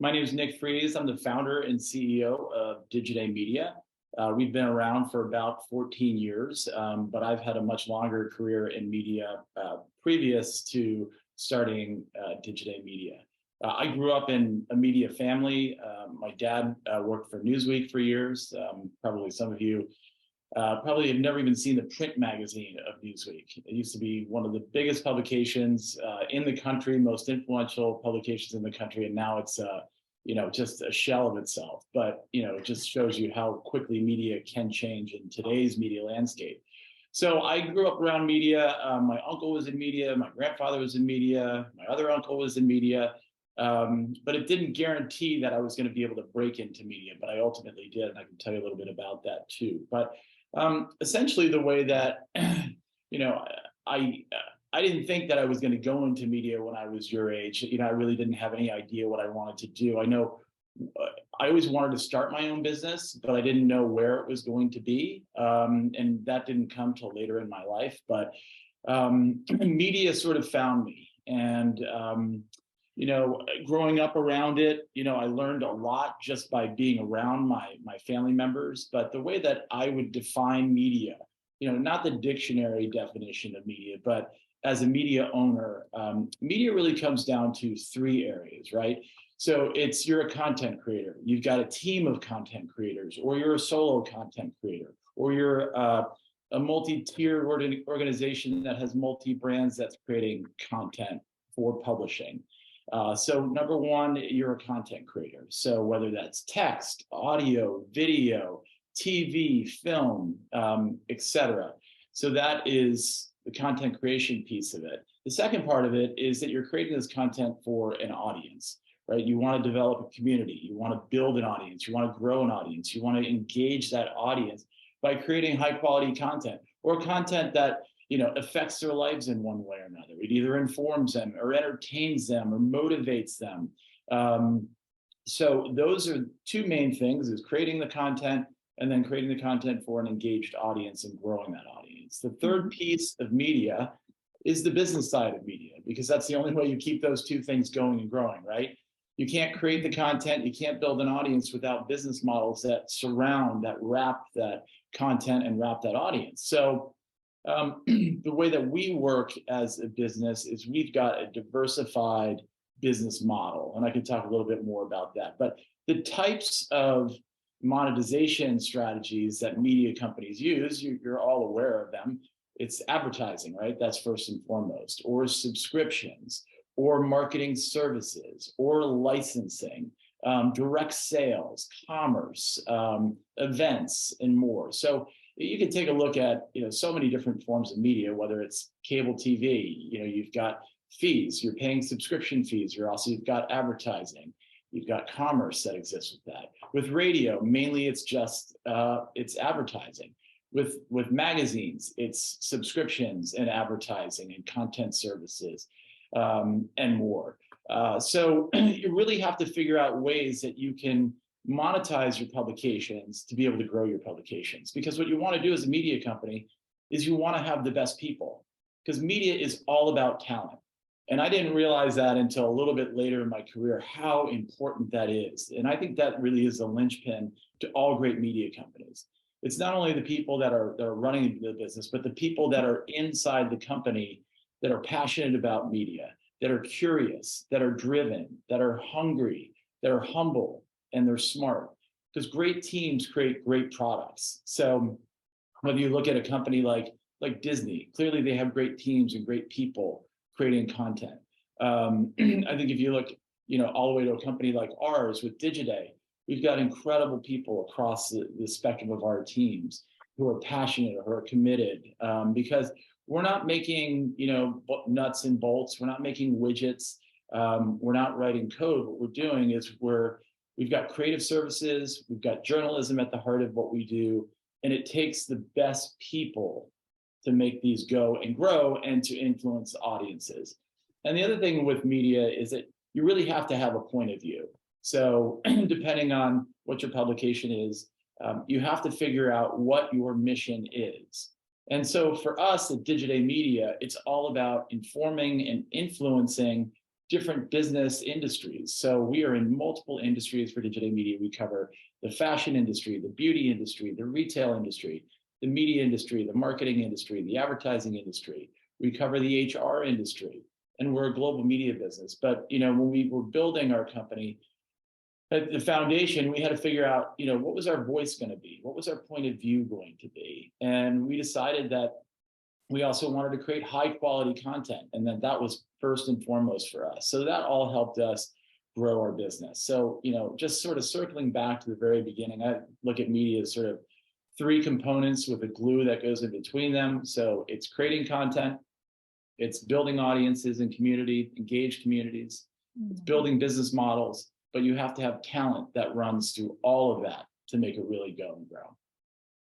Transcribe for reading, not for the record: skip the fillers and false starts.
My name is Nick Friese. I'm the founder and CEO of Digiday Media. We've been around for about 14 years, but I've had a much longer career in media previous to starting Digiday Media. I grew up in a media family. My dad worked for Newsweek for years. Probably some of you probably have never even seen the print magazine of Newsweek. It used to be one of the biggest publications in the country, most influential publications in the country, and now it's just a shell of itself. But it just shows you how quickly media can change in today's media landscape. So I grew up around media. My uncle was in media. My grandfather was in media. My other uncle was in media. But it didn't guarantee that I was going to be able to break into media, but I ultimately did, and I can tell you a little bit about that too. But essentially, the way that I didn't think that I was going to go into media when I was your age. I really didn't have any idea what I wanted to do. I know I always wanted to start my own business, but I didn't know where it was going to be, and that didn't come till later in my life. But media sort of found me, and growing up around it, I learned a lot just by being around my family members. But the way that I would define media, not the dictionary definition of media, but as a media owner, media really comes down to three areas, right? So you're a content creator, you've got a team of content creators, or you're a solo content creator, or you're a multi-tiered organization that has multi-brands that's creating content for publishing. So number one, you're a content creator. So whether that's text, audio, video, TV, film, etc. So that is the content creation piece of it. The second part of it is that you're creating this content for an audience, right? You want to develop a community. You want to build an audience. You want to grow an audience. You want to engage that audience by creating high quality content, or content that affects their lives in one way or another. It either informs them or entertains them or motivates them. So those are two main things: is creating the content and then creating the content for an engaged audience and growing that audience. The third piece of media is the business side of media, because that's the only way you keep those two things going and growing, right? You can't create the content, you can't build an audience without business models that surround, that wrap that content and wrap that audience. So the way that we work as a business is we've got a diversified business model, and I can talk a little bit more about that. But the types of monetization strategies that media companies use, you're all aware of them. It's advertising, right? That's first and foremost, or subscriptions, or marketing services, or licensing, direct sales, commerce, events, and more. So you can take a look at so many different forms of media, whether it's cable TV, you've got fees, you're paying subscription fees, you've got advertising, you've got commerce that exists with that. With radio, mainly it's just it's advertising. With magazines, it's subscriptions and advertising and content services, and more. So you really have to figure out ways that you can monetize your publications to be able to grow your publications. Because what you want to do as a media company is you want to have the best people, because media is all about talent. And I didn't realize that until a little bit later in my career, how important that is. And I think that really is the linchpin to all great media companies. It's not only the people that are running the business, but the people that are inside the company that are passionate about media, that are curious, that are driven, that are hungry, that are humble, and they're smart. Because great teams create great products. So whether you look at a company like Disney, clearly they have great teams and great people creating content. I think if you look, all the way to a company like ours with Digiday, we've got incredible people across the spectrum of our teams who are passionate, who are committed, because we're not making, nuts and bolts. We're not making widgets. We're not writing code. What we're doing is we've got creative services. We've got journalism at the heart of what we do, and it takes the best people to make these go and grow and to influence audiences. And the other thing with media is that you really have to have a point of view. So depending on what your publication is, you have to figure out what your mission is. And so for us at Digiday Media, it's all about informing and influencing different business industries. So we are in multiple industries for Digiday Media. We cover the fashion industry, the beauty industry, the retail industry, the media industry, the marketing industry, the advertising industry. We cover the HR industry, and we're a global media business. But when we were building our company, at the foundation, we had to figure out, what was our voice going to be? What was our point of view going to be? And we decided that we also wanted to create high quality content, and that was first and foremost for us. So that all helped us grow our business. So, just sort of circling back to the very beginning, I look at media as sort of three components with a glue that goes in between them. So it's creating content, it's building audiences and engaged communities, it's building business models, but you have to have talent that runs through all of that to make it really go and grow.